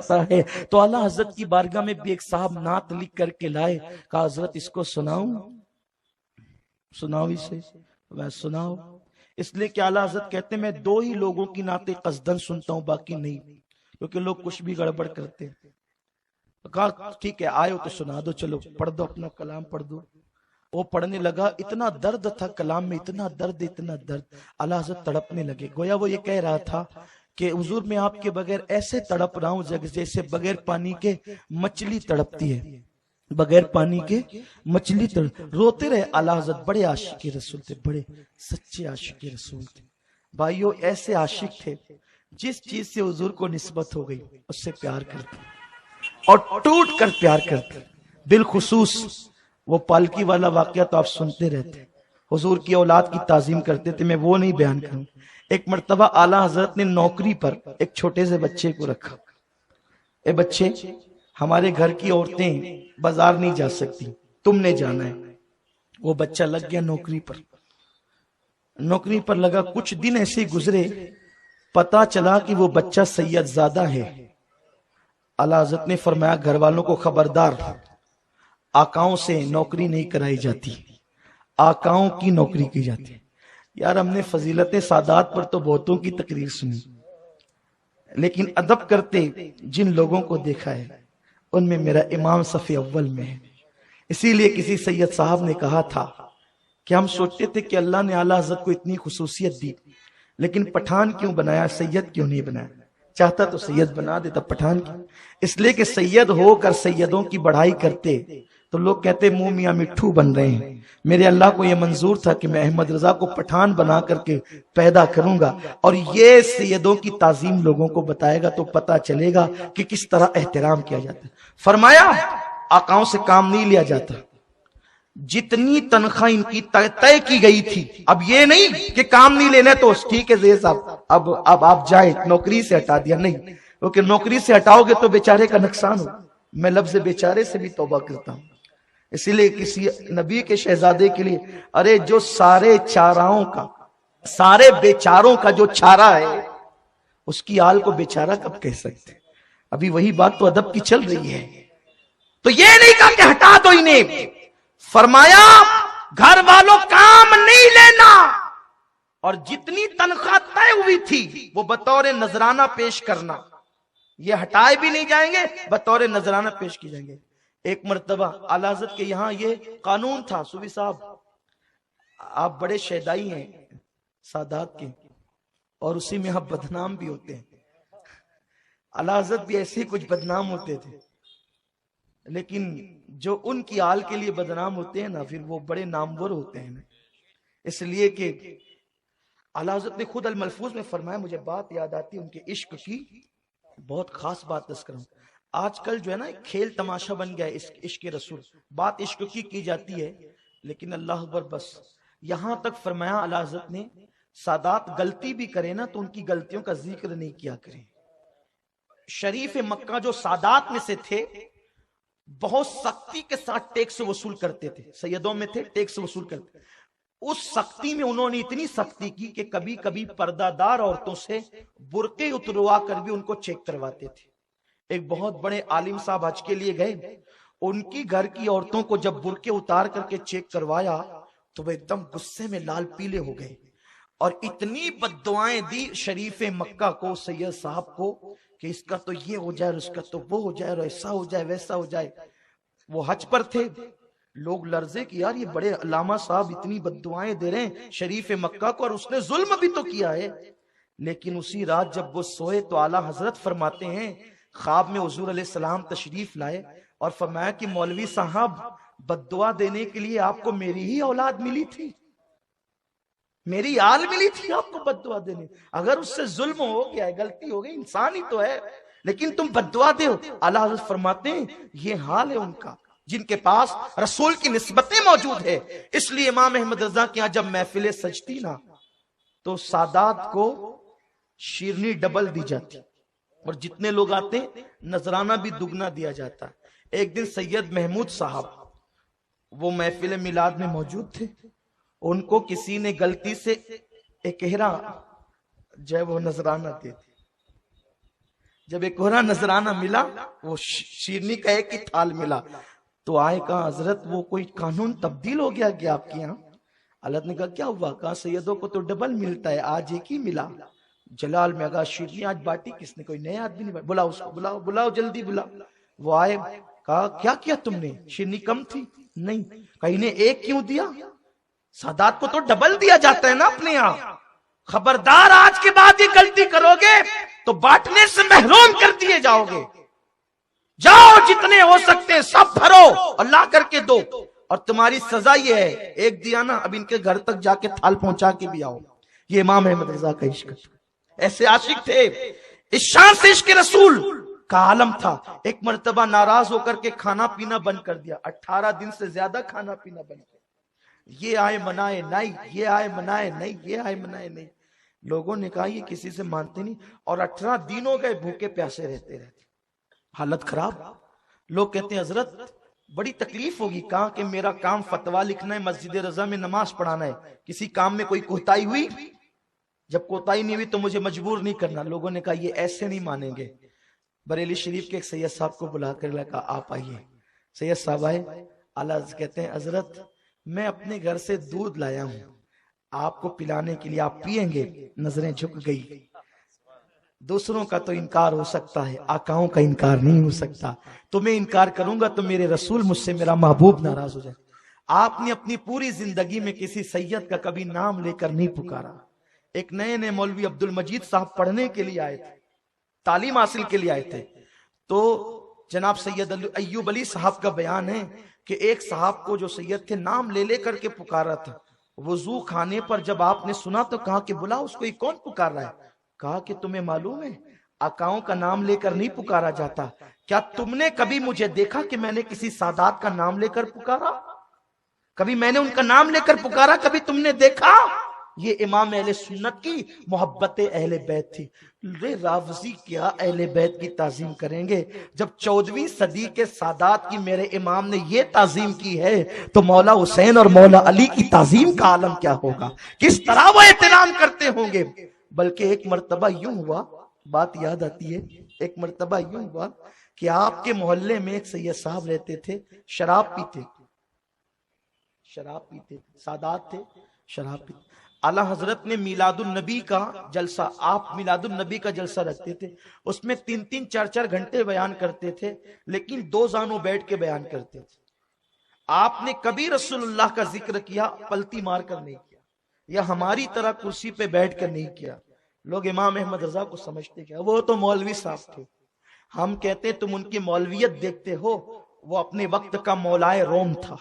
سکتا ہے۔ تو اعلیٰ حضرت کی بارگاہ میں بھی ایک صاحب نعت لکھ کر کے لائے، کہا حضرت اس کو سناؤں؟ سناؤ اسے؟ میں سناؤ، اس لیے کہ اعلیٰ حضرت کہتے ہیں میں دو ہی لوگوں کی نعتیں قصدن سنتا ہوں، باقی نہیں، کیونکہ لوگ کچھ بھی گڑبڑ کرتے ہیں۔ کہا ٹھیک ہے آئے ہو تو سنا دو، چلو پڑھ دو، اپنا کلام پڑھ دو۔ وہ پڑھنے لگا، اتنا درد تھا کلام میں، اتنا درد اعلیٰ حضرت تڑپنے لگے۔ گویا وہ یہ کہہ رہا تھا کہ حضور میں آپ کے بغیر ایسے تڑپ رہا ہوں جیسے بغیر پانی کے مچھلی تڑپتی ہے، بغیر پانی کے مچھلی روتے رہے۔ اعلیٰ حضرت بڑے عاشق رسول تھے، بڑے سچے عاشق رسول تھے بھائیو، ایسے عاشق تھے جس چیز سے حضور کو نسبت ہو گئی اس سے پیار کرتے اور ٹوٹ کر پیار کرتے۔ بالخصوص وہ پالکی والا واقعہ تو آپ سنتے رہتے، حضور کی اولاد کی تعظیم کرتے تھے، میں وہ نہیں بیان کروں۔ ایک مرتبہ اعلیٰ حضرت نے نوکری پر ایک چھوٹے سے بچے کو رکھا، اے بچے ہمارے گھر کی عورتیں بازار نہیں جا سکتی، تم نے جانا ہے۔ وہ بچہ لگ گیا نوکری پر لگا۔ کچھ دن ایسے گزرے، پتا چلا کہ وہ بچہ سید زادہ ہے۔ اعلیٰ حضرت نے فرمایا گھر والوں کو خبردار، آقاؤں سے نوکری نہیں کرائی جاتی، آقاؤں کی نوکری کی جاتی۔ یار ہم نے فضیلت سادات پر تو بہتوں کی تقریر سنی، لیکن ادب کرتے جن لوگوں کو دیکھا ہے ان میں میرا امام صف اول میں ہے۔ اسی لیے کسی سید صاحب نے کہا تھا کہ ہم سوچتے تھے کہ اللہ نے اعلیٰ حضرت کو اتنی خصوصیت دی، لیکن پٹھان کیوں بنایا، سید کیوں نہیں بنایا؟ چاہتا تو سید بنا دیتا، پٹھان کیوں؟ اس لیے کہ سید ہو کر سیدوں کی بڑھائی کرتے تو لوگ کہتے منہ میاں مٹھو بن رہے ہیں۔ میرے اللہ کو یہ منظور تھا کہ میں احمد رضا کو پٹھان بنا کر کے پیدا کروں گا، اور یہ سیدوں کی تعظیم لوگوں کو بتائے گا تو پتا چلے گا کہ کس طرح احترام کیا جاتا ہے۔ فرمایا آقاؤں سے کام نہیں لیا جاتا، جتنی تنخواہ ان کی طے کی گئی تھی، اب یہ نہیں کہ کام نہیں لینا تو ٹھیک ہے زیر صاحب اب آپ جائیں، نوکری سے ہٹا دیا، نہیں، کیونکہ نوکری سے ہٹاؤ گے تو بیچارے کا نقصان ہو۔ میں لفظ بیچارے سے بھی توبہ کرتا ہوں، اسی لیے کسی نبی کے شہزادے کے لیے، ارے جو سارے چاراؤں کا، سارے بیچاروں کا جو چارہ ہے اس کی آل کو بیچارہ کب کہہ سکتے؟ ابھی وہی بات تو ادب کی چل رہی ہے۔ تو یہ نہیں کہا کہ ہٹا دو انہیں، فرمایا گھر والوں کام نہیں لینا، اور جتنی تنخواہ طے ہوئی تھی وہ بطور نذرانہ پیش کرنا، یہ ہٹائے بھی نہیں جائیں گے، بطور نذرانہ پیش کی جائیں گے۔ ایک مرتبہ اعلیٰ حضرت کے یہاں یہ قانون تھا، صوفی صاحب آپ بڑے شیدائی ہیں سادات کے، اور اسی میں آپ بدنام بھی ہوتے ہیں۔ اعلیٰ حضرت بھی ایسے کچھ بدنام ہوتے تھے، لیکن جو ان کی آل کے لیے بدنام ہوتے ہیں نا، پھر وہ بڑے نامور ہوتے ہیں، اس لیے کہ اعلیٰ حضرت نے خود الملفوظ میں فرمایا، مجھے بات یاد آتی ان کے عشق کی، بہت خاص بات تذکر ہوں۔ آج کل جو ہے نا کھیل تماشا بن گیا ہے عشق رسول، بات عشق کی جاتی ہے، لیکن اللہ اکبر، بس یہاں تک فرمایا اعلیٰ حضرت نے سادات غلطی بھی کرے نا تو ان کی غلطیوں کا ذکر نہیں کیا کریں۔ شریف مکہ جو سادات میں سے تھے بہت سختی کے ساتھ ٹیکس وصول کرتے تھے، سیدوں میں تھے ٹیکس وصول کرتے، اس سختی میں انہوں نے اتنی سختی کی کہ کبھی کبھی پردہ دار عورتوں سے برقعے اتروا کر بھی ان کو چیک کرواتے تھے۔ ایک بہت بڑے عالم صاحب حج کے لیے گئے، ان کی گھر کی عورتوں کو جب برقعے اتار کر کے چیک کروایا تو وہ ایک دم غصے میں لال پیلے ہو گئے، اور اتنی بد دعائیں دی شریف مکہ کو، سید صاحب کو، کہ اس کا تو یہ ہو جائے اور اس کا تو وہ ہو جائے اور ایسا ہو جائے ویسا ہو جائے۔ وہ حج پر تھے، لوگ لرزے کہ یار یہ بڑے علامہ صاحب اتنی بد دعائیں دے رہے ہیں شریف مکہ کو، اور اس نے ظلم بھی تو کیا ہے۔ لیکن اسی رات جب وہ سوئے تو اعلیٰ حضرت فرماتے ہیں خواب میں حضور علیہ السلام تشریف لائے اور فرمایا کہ مولوی صاحب بد دعا دینے کے لیے آپ کو میری ہی اولاد ملی تھی، میری آل ملی تھی آپ کو بد دعا دینے، اگر اس سے ظلم ہو گیا ہے، غلطی ہو گئی، انسان ہی تو ہے، لیکن تم بد دعا دے ہو۔ اعلیٰ حضرت فرماتے ہیں یہ حال ہے ان کا جن کے پاس رسول کی نسبتیں موجود ہے۔ اس لیے امام احمد رضا کے یہاں جب محفلیں سجتی نا تو سادات کو شیرنی ڈبل دی جاتی، اور جتنے لوگ آتے نذرانہ بھی دگنا دیا جاتا۔ ایک دن سید محمود صاحب وہ محفل میلاد میں موجود تھے، ان کو کسی نے غلطی سے اکہرا جو ہے وہ نذرانہ دے دی۔ جب ایک کوہرا نذرانہ ملا، وہ شیرنی کا ایک ہی تھال ملا، تو آئے کہا حضرت وہ کوئی قانون تبدیل ہو گیا کیا آپ کے یہاں؟ حضرت نے کہا کیا ہوا؟ کہا سیدوں کو تو ڈبل ملتا ہے، آج ایک ہی ملا۔ جلال میں کہا شیرنی آج باٹی کس نے؟ کوئی نئے آدمی نہیں، بلاؤ اس کو، بلاؤ بلاؤ جلدی بلاؤ۔ وہ آئے، کہا کیا کیا تم نے؟ شیرنی کم تھی؟ نہیں۔ کہا انہیں ایک کیوں دیا؟ سادات کو تو ڈبل دیا جاتا ہے نا اپنے یہاں۔ خبردار آج کے بعد یہ غلطی کرو گے تو بانٹنے سے محروم کر دیے جاؤ گے۔ جاؤ جتنے ہو سکتے ہیں سب بھرو اور لا کر کے دو، اور تمہاری سزا یہ ہے، ایک دیا نا اب ان کے گھر تک جا کے تھال پہنچا کے بھی آؤ۔ یہ امام احمد رضا کا عشق تھا، ایسے عاشق تھے، اس شان سے عشق رسول کا عالم تھا۔ ایک مرتبہ ناراض ہو کر کے کھانا پینا بند کر دیا، 18 دن سے زیادہ کھانا پینا بند کر دیا۔ یہ آئے منائے نہیں، یہ آئے منائے نہیں، یہ آئے منائے نہیں۔ لوگوں نے کہا یہ کسی سے مانتے نہیں، اور 18 دن ہو گئے بھوکے پیاسے رہتے رہتے، حالت خراب۔ لوگ کہتے ہیں حضرت بڑی تکلیف ہوگی۔ کہا کہ میرا کام فتویٰ لکھنا ہے، مسجد رضا میں نماز پڑھانا ہے، کسی کام میں کوئی کوتاہی ہوئی؟ جب کوتاہی نہیں ہوئی تو مجھے مجبور نہیں کرنا۔ لوگوں نے کہا یہ ایسے نہیں مانیں گے۔ بریلی شریف کے ایک سید صاحب کو بلا کر کہا آپ آئیے۔ سید صاحب آئے، اعلیٰ کہتے ہیں حضرت میں اپنے گھر سے دودھ لایا ہوں آپ کو پلانے کے لیے، آپ پیئیں گے؟ نظریں جھک گئی۔ دوسروں کا تو انکار ہو سکتا ہے، آقاؤں کا انکار نہیں ہو سکتا۔ تو میں انکار کروں گا تو میرے رسول مجھ سے، میرا محبوب ناراض ہو جائے۔ آپ نے اپنی پوری زندگی میں کسی سید کا کبھی نام لے کر نہیں پکارا۔ ایک نئے مولوی عبد المجید صاحب پڑھنے کے لیے آئے تھے، تعلیم حاصل کے لیے آئے تھے، تو جناب سید ایوب علی صاحب کا بیان ہے کہ ایک صاحب کو جو سید تھے نام لے لے کر کے پکارا تھا۔ وضو خانے پر جب آپ نے سنا تو کہا کہ بلا اس کو، یہ کون پکار رہا ہے؟ کہا کہ تمہیں معلوم ہے آقاؤں کا نام لے کر نہیں پکارا جاتا، کیا تم نے کبھی مجھے دیکھا کہ میں نے کسی سادات کا نام لے کر پکارا؟ کبھی میں نے ان کا نام لے کر پکارا؟ کبھی تم نے دیکھا؟ یہ امام اہل سنت کی محبت اہل بیت تھی۔ راوزی کیا اہل بیت کی تعظیم کریں گے؟ جب 14ویں صدی کے سادات کی میرے امام نے یہ تعظیم کی ہے تو مولا حسین اور مولا علی کی تعظیم کا عالم کیا ہوگا، کس طرح وہ احترام کرتے ہوں گے۔ بلکہ ایک مرتبہ یوں ہوا، بات یاد آتی ہے، ایک مرتبہ یوں ہوا کہ آپ کے محلے میں ایک سید صاحب رہتے تھے، شراب پیتے، سادات تھے، شراب پیتے۔ اعلیٰ حضرت نے میلاد النبی کا جلسہ، آپ میلاد النبی کا جلسہ رکھتے تھے، اس میں 3-3 4-4 گھنٹے بیان کرتے تھے، لیکن 2 زانوں بیٹھ کے بیان کرتے تھے۔ آپ نے کبھی رسول اللہ کا ذکر کیا پلتی مار کر نہیں کیا، یا ہماری طرح کرسی پہ بیٹھ کر نہیں کیا۔ لوگ امام احمد رضا کو سمجھتے کیا، وہ تو مولوی صاحب تھے۔ ہم کہتے تم ان کی مولویت دیکھتے ہو، وہ اپنے وقت کا مولائے روم تھا،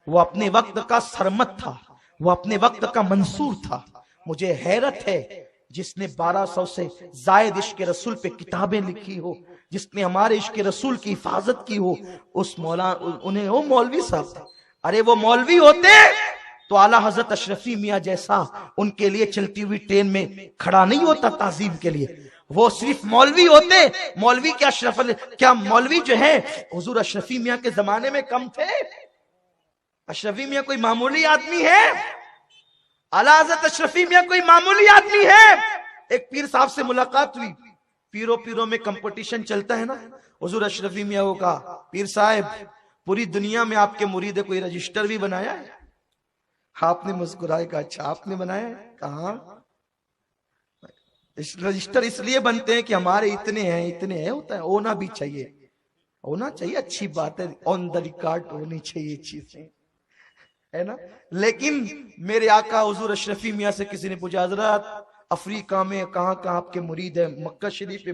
وہ اپنے وقت کا سرمت تھا، وہ اپنے وقت کا منصور تھا۔ مجھے حیرت ہے جس نے 1200 سے زائد عشق رسول پہ کتابیں لکھی ہو، جس نے ہمارے عشق رسول کی حفاظت کی ہو، اس انہیں وہ مولوی صاحب تھے۔ ارے وہ مولوی ہوتے تو اعلیٰ حضرت اشرفی میاں جیسا ان کے لیے چلتی ہوئی ٹرین میں کھڑا نہیں ہوتا تعظیم کے لیے۔ وہ صرف مولوی ہوتے، مولوی کیا مولوی جو ہے حضور اشرفی میاں کے زمانے میں کم تھے؟ اشرفی میاں کوئی معمولی آدمی ہے؟ اعلیٰ حضرت اشرفی میاں کوئی معمولی آدمی ہے؟ ایک پیر صاحب سے ملاقات ہوئی، پیروں میں کمپٹیشن چلتا ہے نا۔ حضور اشرفی میاں کو کہا پیر صاحب پوری دنیا میں آپ کے مرید کوئی رجسٹر بھی بنایا ہے؟ آپ نے مسکرائے کہا اچھا آپ نے بنایا ہے؟ کہا رجسٹر اس لیے بنتے ہیں کہ ہمارے اتنے ہیں ہوتا ہے، ہونا بھی چاہیے، ہونا چاہیے، اچھی بات ہے، آن دا ریکارڈ ہونی چاہیے چیزیں، ہے نا۔ لیکن میرے آقا حضور اشرفی میاں سے کسی نے پوچھا حضرات افریقہ میں کہاں آپ کے مرید ہیں؟ مکہ شریف پہ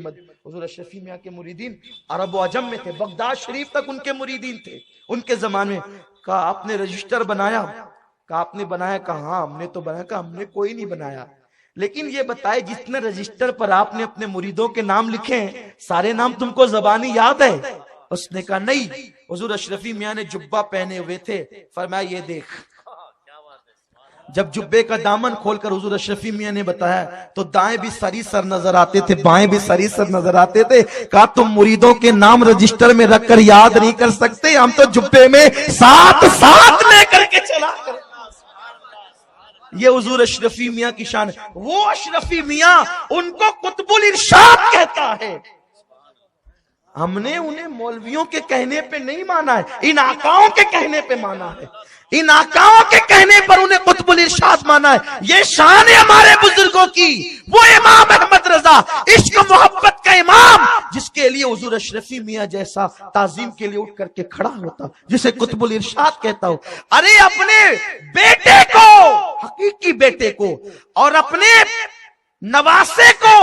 حضور اشرفی میاں کے مریدین عرب و عجم میں تھے، بغداد شریف تک ان کے مریدین تھے ان کے زمانے میں۔ کہا آپ نے رجسٹر بنایا؟ کہا آپ نے بنایا؟ کہا ہاں ہم نے تو بنایا۔ کہا ہم نے کوئی نہیں بنایا، لیکن یہ بتائے جتنے رجسٹر پر آپ نے اپنے مریدوں کے نام لکھے ہیں سارے نام تم کو زبانی یاد ہے؟ اس نے کہا نہیں۔ حضور اشرفی میاں نے جبہ پہنے ہوئے تھے، فرمایا یہ دیکھ۔ جب جبے کا دامن کھول کر حضور اشرفی میاں نے بتایا تو دائیں بھی سری سر نظر آتے تھے، بائیں بھی سری سر نظر آتے تھے۔ کہا تم مریدوں کے نام رجسٹر میں رکھ کر یاد نہیں کر سکتے، ہم تو جبے میں ساتھ لے کر کے چلا کر۔ یہ حضور اشرفی میاں کی شان ہے۔ وہ اشرفی میاں ان کو قطب الارشاد کہتا ہے۔ ہم نے انہیں مولویوں کے کہنے پہ نہیں مانا ہے، ان آقاؤں کے کہنے پہ مانا ہے، ان آقاؤں کے کہنے پر انہیں قطب الارشاد مانا ہے۔ یہ شان ہے ہمارے بزرگوں کی، وہ امام احمد رضا عشق و محبت کا امام، جس کے لیے حضور اشرفی میاں جیسا تعظیم کے لیے اٹھ کر کے کھڑا ہوتا، جسے قطب الارشاد کہتا ہو۔ ارے اپنے بیٹے کو، حقیقی بیٹے کو اور اپنے نواسے کو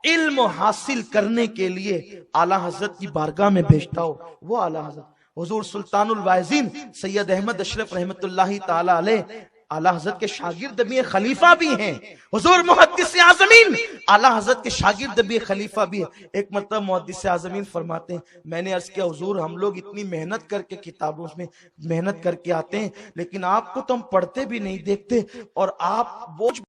علم حاصل کرنے کے لیے اعلیٰ حضرت کی بارگاہ میں بھیجتا ہو، وہ اعلیٰ حضرت حضور سلطان الواعظین سید احمد اشرف رحمت اللہ تعالی علیہ اعلیٰ حضرت کے شاگرد بھی ہیں، خلیفہ بھی ہیں۔ حضور محدث اعظمین اعلیٰ حضرت کے شاگرد بھی خلیفہ بھی ہیں۔ ایک مرتبہ محدث اعظمین فرماتے ہیں، میں نے عرض کیا حضور ہم لوگ اتنی محنت کر کے کتابوں میں محنت کر کے آتے ہیں، لیکن آپ کو تو ہم پڑھتے بھی نہیں دیکھتے، اور آپ بوجھ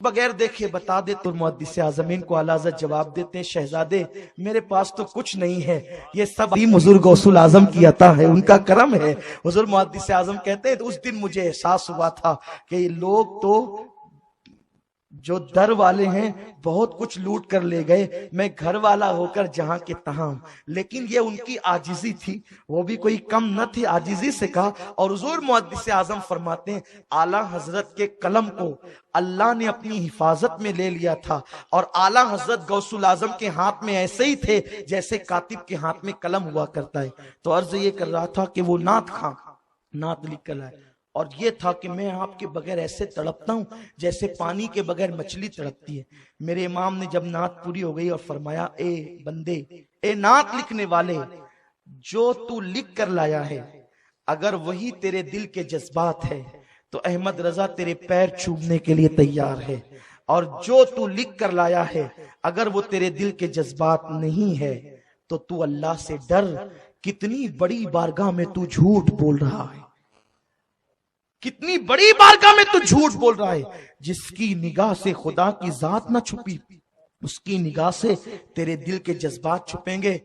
بغیر دیکھے بتا دے تو محدث اعظمین کو اعلیٰ حضرت جواب دیتے ہیں، شہزادے میرے پاس تو کچھ نہیں ہے، یہ سب حضور غوث الاعظم کی عطا ہے، ان کا کرم ہے۔ حضور محدث اعظم کہتے ہیں تو اس دن مجھے احساس ہوا تھا کہ یہ لوگ تو جو در والے ہیں بہت کچھ لوٹ کر لے گئے، میں گھر والا ہو کر جہاں کے تہاں، لیکن یہ ان کی عاجزی تھی، وہ بھی کوئی کم نہ تھی، عاجزی سے کہا۔ اور حضور محدث اعظم فرماتے ہیں اعلیٰ حضرت کے قلم کو اللہ نے اپنی حفاظت میں لے لیا تھا، اور اعلیٰ حضرت غوث الاعظم کے ہاتھ میں ایسے ہی تھے جیسے کاتب کے ہاتھ میں قلم ہوا کرتا ہے۔ تو عرض یہ کر رہا تھا کہ وہ نعت خواں نعت لکھ کر لائے، اور یہ تھا کہ میں آپ کے بغیر ایسے تڑپتا ہوں جیسے پانی کے بغیر مچھلی تڑپتی ہے۔ میرے امام نے جب نعت پوری ہو گئی اور فرمایا، اے بندے، اے نعت لکھنے والے، جو تو لکھ کر لایا ہے اگر وہی تیرے دل کے جذبات ہے تو احمد رضا تیرے پیر چومنے کے لیے تیار ہے، اور جو تو لکھ کر لایا ہے اگر وہ تیرے دل کے جذبات نہیں ہے تو تو اللہ سے ڈر، کتنی بڑی بارگاہ میں تو جھوٹ بول رہا ہے، کتنی بڑی بارگاہ میں تو جھوٹ بول رہا ہے۔ جس کی نگاہ سے خدا کی ذات نہ چھپی، اس کی نگاہ سے تیرے دل کے جذبات چھپیں گے۔